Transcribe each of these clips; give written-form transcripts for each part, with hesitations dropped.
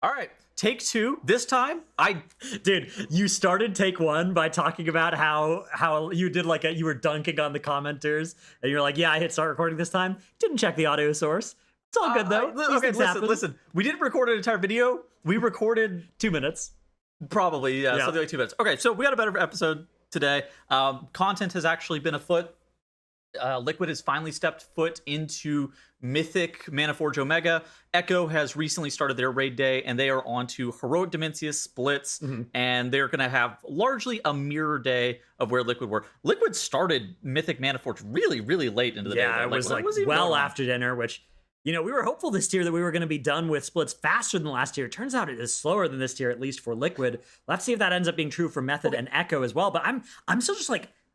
All right, take two. This time, Dude, you started take one by talking about how you did you were dunking on the commenters, and you're like, yeah, I hit start recording this time. Didn't check the audio source. It's all good though. Okay, listen. We didn't record an entire video. We recorded 2 minutes. probably something like 2 minutes. Okay, so we got a better episode today. Content has actually been afoot. Liquid has finally stepped foot into Mythic Manaforge Omega. Echo has recently started their raid day, and they are on to Heroic Dimensius splits, and they're going to have largely a mirror day of where Liquid were. Liquid started Mythic Manaforge really, really late into the day. Yeah, it was well after dinner, which, we were hopeful this tier that we were going to be done with splits faster than last tier. It turns out it is slower than this tier, at least for Liquid. Let's see if that ends up being true for Method and Echo as well, but I'm still just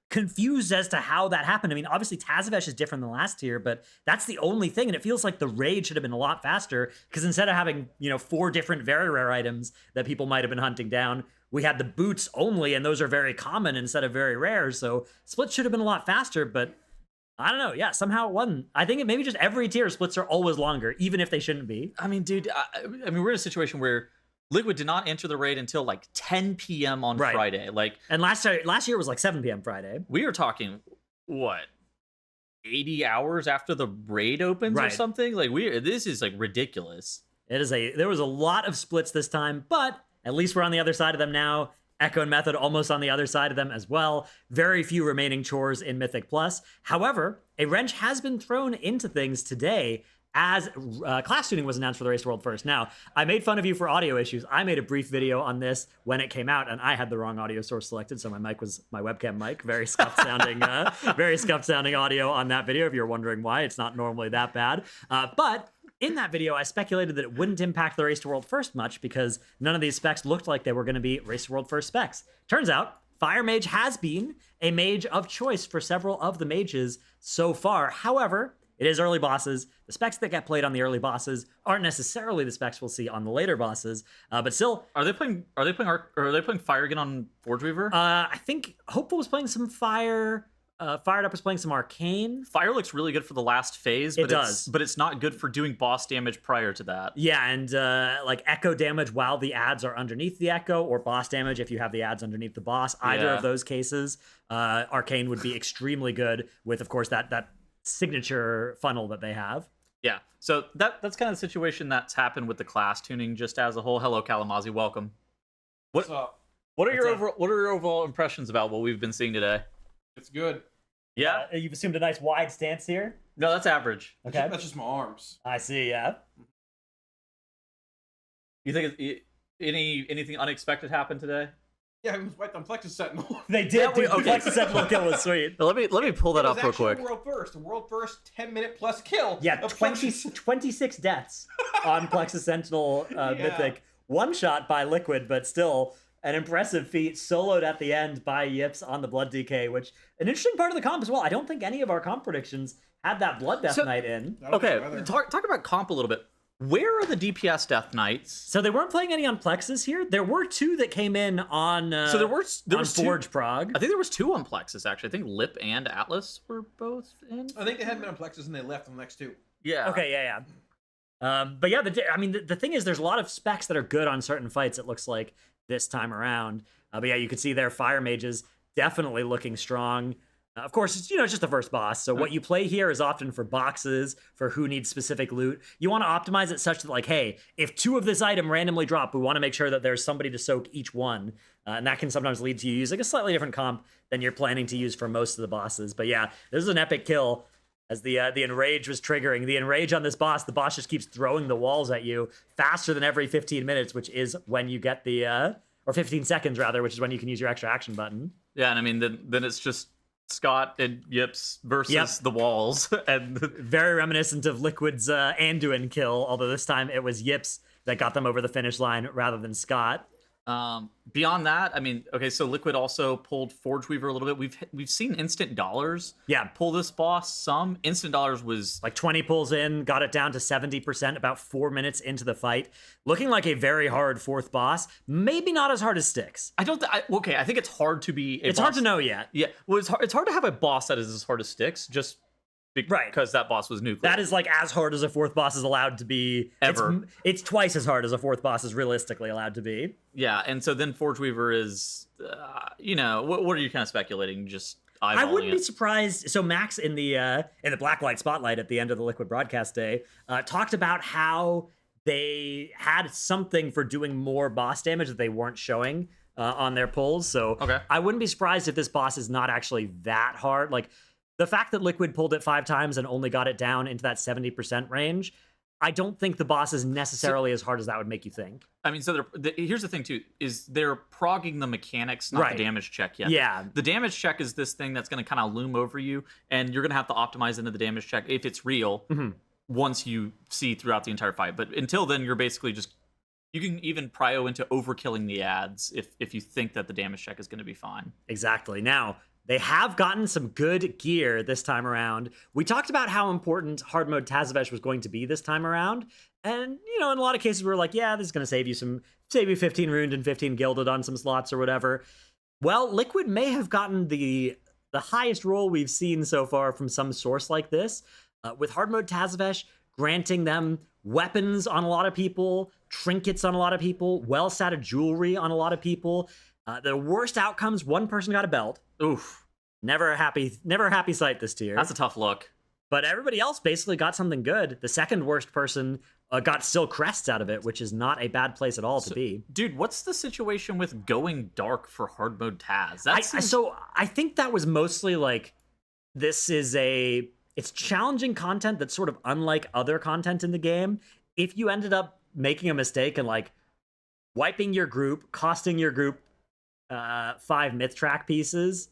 confused as to how that happened. I mean, obviously Tazavesh is different than last tier, but that's the only thing. And it feels like the raid should have been a lot faster because instead of having, 4 different very rare items that people might have been hunting down, we had the boots only, and those are very common instead of very rare. So splits should have been a lot faster, but I don't know. Yeah, somehow it wasn't. I think it maybe just every tier splits are always longer, even if they shouldn't be. I mean, dude, we're in a situation where Liquid did not enter the raid until 10 p.m. on Friday. And last year was 7 p.m. Friday. We are talking, what, 80 hours after the raid opens or something? This is ridiculous. There was a lot of splits this time, but at least we're on the other side of them now. Echo and Method almost on the other side of them as well. Very few remaining chores in Mythic Plus. However, a wrench has been thrown into things today as class tuning was announced for the Race to World First. Now, I made fun of you for audio issues. I made a brief video on this when it came out, and I had the wrong audio source selected, so my mic was my webcam mic. Very scuffed sounding audio on that video. If you're wondering why, it's not normally that bad. But in that video, I speculated that it wouldn't impact the Race to World First much because none of these specs looked like they were going to be Race to World First specs. Turns out, Fire Mage has been a mage of choice for several of the mages so far. However, it is early bosses. The specs that get played on the early bosses aren't necessarily the specs we'll see on the later bosses. But still, are they playing Fire again on Forge Weaver? I think Hopeful was playing some Fire. Fired Up was playing some Arcane. Fire looks really good for the last phase, but it's not good for doing boss damage prior to that. Yeah, and Echo damage while the ads are underneath the Echo, or boss damage if you have the ads underneath the boss. Either of those cases, Arcane would be extremely good with, of course, that signature funnel that they have. Yeah, so that's kind of the situation that's happened with the class tuning just as a whole. Hello, Kalamazi, welcome. What's up? What are your overall impressions about what we've been seeing today? It's good. Yeah, you've assumed a nice wide stance here. No, that's average. Okay, that's just my arms. I see. Yeah. You think anything unexpected happened today? Yeah, it was wiped on Plexus Sentinel. They did. Plexus Sentinel kill was sweet. Let me pull that up real quick. A world first 10-minute plus kill. Yeah, 26 deaths on Plexus Sentinel Mythic. One shot by Liquid, but still an impressive feat, soloed at the end by Yips on the Blood DK, which an interesting part of the comp as well. I don't think any of our comp predictions had that Blood Death Knight in. Okay, talk about comp a little bit. Where are the DPS Death Knights? So they weren't playing any on Plexus here. There were 2 that came in on so there was Forge Prague. I think there was 2 on Plexus, actually. I think Lip and Atlas were both in. I think they hadn't been on Plexus and they left on the next 2. Yeah. Okay, yeah. But yeah, the thing is, there's a lot of specs that are good on certain fights, it looks like, this time around. But yeah, you can see their Fire Mages definitely looking strong. Of course, it's just the first boss. So what you play here is often for boxes, for who needs specific loot. You want to optimize it such that, hey, if 2 of this item randomly drop, we want to make sure that there's somebody to soak each one. And that can sometimes lead to you using a slightly different comp than you're planning to use for most of the bosses. But yeah, this is an epic kill. As the Enrage was triggering. The Enrage on this boss, the boss just keeps throwing the walls at you faster than every 15 minutes, which is when you get or 15 seconds rather, which is when you can use your extra action button. Yeah, and I mean, then it's just Scott and Yips versus the walls. And very reminiscent of Liquid's Anduin kill, although this time it was Yips that got them over the finish line rather than Scott. Beyond that, I mean, okay, so Liquid also pulled Forge Weaver a little bit. We've seen Instant Dollars pull this boss some. Instant Dollars was 20 pulls in, got it down to 70% about 4 minutes into the fight. Looking like a very hard 4th boss. Maybe not as hard as Styx. I think it's hard to be It's hard to know yet. Yeah, well, it's hard to have a boss that is as hard as Styx, just Right. Because that boss was nuclear. That is like as hard as a fourth boss is allowed to be. Ever. It's twice as hard as a fourth boss is realistically allowed to be. Yeah, and so then Forge Weaver is, what are you kind of speculating? Just eyeballing I wouldn't be it? surprised. So Max in the Blacklight Spotlight at the end of the Liquid broadcast day talked about how they had something for doing more boss damage that they weren't showing on their pulls. So Okay. I wouldn't be surprised if this boss is not actually that hard. Like the fact that Liquid pulled it 5 times and only got it down into that 70% range, I don't think the boss is necessarily as hard as that would make you think. I mean, so here's the thing too: is they're progging the mechanics, not Right. the damage check yet. Yeah. The damage check is this thing that's going to kind of loom over you, and you're going to have to optimize into the damage check if it's real. Once you see throughout the entire fight, but until then, you're basically just. You can even prio into overkilling the ads if you think that the damage check is going to be fine. Exactly. Now, they have gotten some good gear this time around. We talked about how important Hardmode Tazavesh was going to be this time around. And, in a lot of cases, we're like, yeah, this is going to save you 15 ruined and 15 gilded on some slots or whatever. Well, Liquid may have gotten the highest roll we've seen so far from some source like this, with Hardmode Tazavesh granting them weapons on a lot of people, trinkets on a lot of people, well-statted jewelry on a lot of people. The worst outcomes, one person got a belt. Oof, Never a happy sight this tier. that's a tough look. But everybody else basically got something good. The second worst person got still crests out of it, which is not a bad place at all to be. Dude, what's the situation with going dark for hard mode Taz? I think that was mostly like, it's challenging content that's sort of unlike other content in the game. If you ended up making a mistake and like wiping your group, costing your group 5 myth track pieces,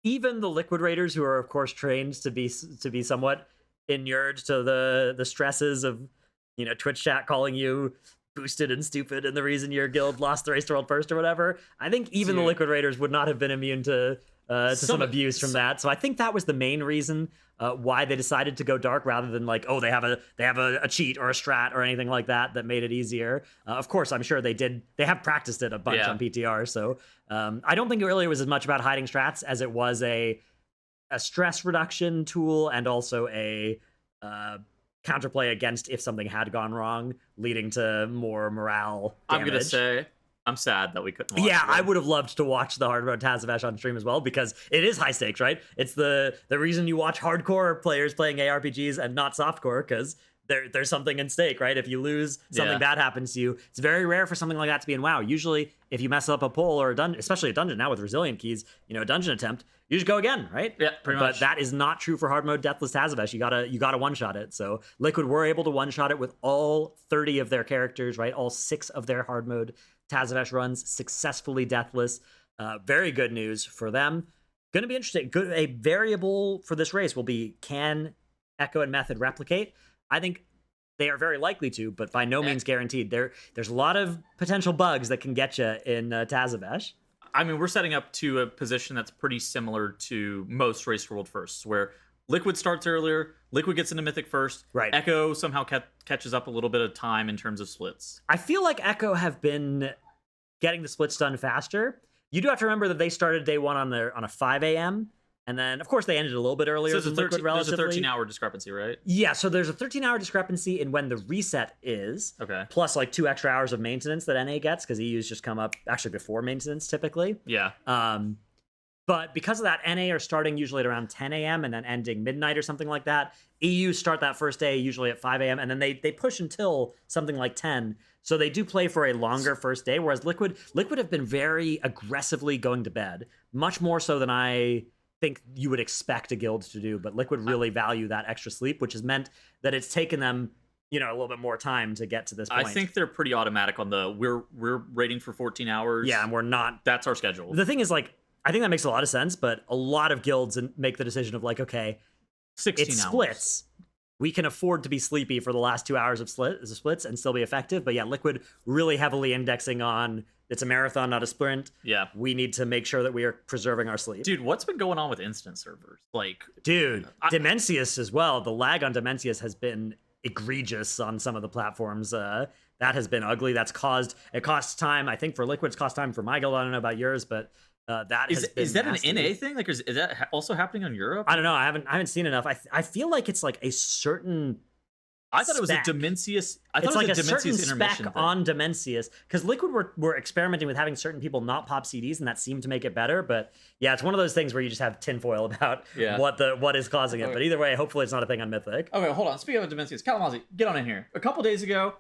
even the Liquid Raiders, who are of course trained to be somewhat inured to the stresses of Twitch chat calling you boosted and stupid and the reason your guild lost the race to world first or whatever, I think even the Liquid Raiders would not have been immune to some abuse from that. So I think that was the main reason why they decided to go dark rather than like, oh, they have a cheat or a strat or anything like that made it easier. Of course, I'm sure they have practiced it a bunch on PTR. So I don't think it really was as much about hiding strats as it was a stress reduction tool and also a counterplay against if something had gone wrong, leading to more morale damage. I'm gonna say I'm sad that we couldn't watch it. I would have loved to watch the Hardmode Tazavesh on stream as well, because it is high stakes, right? It's the reason you watch hardcore players playing ARPGs and not softcore, because there's something in stake, right? If you lose, something bad happens to you. It's very rare for something like that to be in WoW. Usually, if you mess up a pull or a dungeon, especially a dungeon now with resilient keys, a dungeon attempt, you just go again, right? Yeah, pretty much. But that is not true for Hardmode Deathless Tazavesh. You gotta one-shot it. So Liquid were able to one-shot it with all 30 of their characters, right? All 6 of their Hardmode Tazavesh runs successfully deathless. Very good news for them. Going to be interesting. A variable for this race will be, can Echo and Method replicate? I think they are very likely to, but by no means guaranteed. There's a lot of potential bugs that can get you in Tazavesh. I mean, we're setting up to a position that's pretty similar to most Race to World Firsts, where Liquid starts earlier, Liquid gets into Mythic first, Right. Echo somehow catches up a little bit of time in terms of splits. I feel like Echo have been getting the splits done faster. You do have to remember that they started day one on a 5 a.m. And then, of course, they ended a little bit earlier. So there's a 13-hour discrepancy, right? Yeah, so there's a 13-hour discrepancy in when the reset is. Okay. Plus, like 2 extra hours of maintenance that NA gets, because EUs just come up actually before maintenance typically. Yeah. But because of that, NA are starting usually at around 10 a.m. and then ending midnight or something like that. EU start that first day usually at 5 a.m. and then they push until something like 10. So they do play for a longer first day, whereas Liquid have been very aggressively going to bed, much more so than I think you would expect a guild to do. But Liquid really value that extra sleep, which has meant that it's taken them a little bit more time to get to this point. I think they're pretty automatic on we're rating for 14 hours. Yeah, and we're not. That's our schedule. The thing is, like, I think that makes a lot of sense, but a lot of guilds make the decision of like, okay, 16 it hours. splits. We can afford to be sleepy for the last 2 hours of splits and still be effective. But yeah, Liquid really heavily indexing on it's a marathon, not a sprint. Yeah. We need to make sure that we are preserving our sleep. Dude, what's been going on with instant servers? Like, Demencius as well. The lag on Demencius has been egregious on some of the platforms. That has been ugly. It costs time. I think for Liquid's cost time. For my guild, I don't know about yours, but That Is that nasty. an NA thing? Like, is that also happening on Europe? I don't know. I haven't seen enough. I feel like it's like a certain. I thought it was a spec. Dimensius. I thought It's it like a was a certain Dimensius intermission spec thing. on Dimensius, because Liquid were experimenting with having certain people not pop CDs, and that seemed to make it better. But yeah, it's one of those things where you just have tinfoil about what is causing it. But either way, hopefully it's not a thing on Mythic. Okay, hold on. Speaking of Dimensius, Kalamazzi, get on in here. A couple days ago,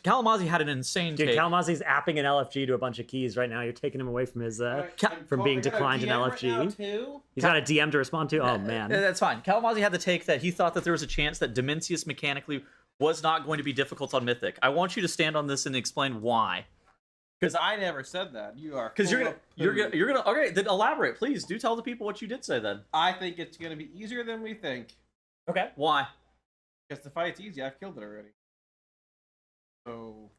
Kalamazzi had an insane Dude, take. Kalamazzi's apping an LFG to a bunch of keys right now. You're taking him away from his from being declined in LFG. He's got a DM to respond to. Oh man, That's fine. Kalamazzi had the take that he thought that there was a chance that Dimensius mechanically was not going to be difficult on Mythic. I want you to stand on this and explain why. Because I never said that. You are. Because full you're of poo. gonna. Okay, then elaborate, please. Do tell the people what you did say then. I think it's gonna be easier than we think. Okay. Why? Because the fight's easy. I've killed it already. So, all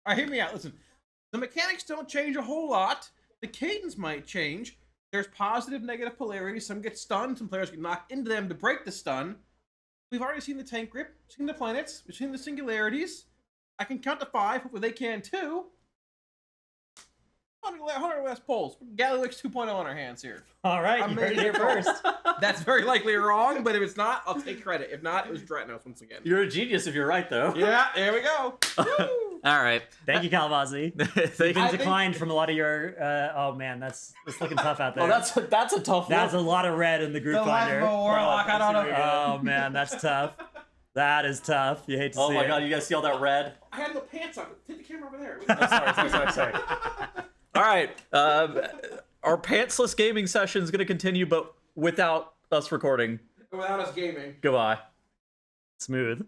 right, hear me out. Listen, the mechanics don't change a whole lot. The cadence might change. There's positive, negative polarity. Some get stunned. Some players get knocked into them to break the stun. We've already seen the tank grip, seen the planets, we've seen the singularities. I can count to 5, hopefully they can too. 100 less polls. Galilix 2.0 on our hands here. all right, I you made heard it here it first. That's very likely wrong, but if it's not, I'll take credit. If not, it was Dratnos once again. You're a genius if you're right, though. Yeah, there we go. Woo! All right. Thank you, Kalamazzi. You've been I think- declined from a lot of your. Oh man, that's looking tough out there. Oh, that's a tough That's one. a lot of red in the group finder. Warlock, I don't know. Oh man, that's tough. That is tough. You hate to Oh see my it. god, you guys see all that red? I had no pants on. Take the camera over there. Sorry. All right. Our pantsless gaming session is going to continue, but without us recording. Without us gaming. Goodbye. Smooth.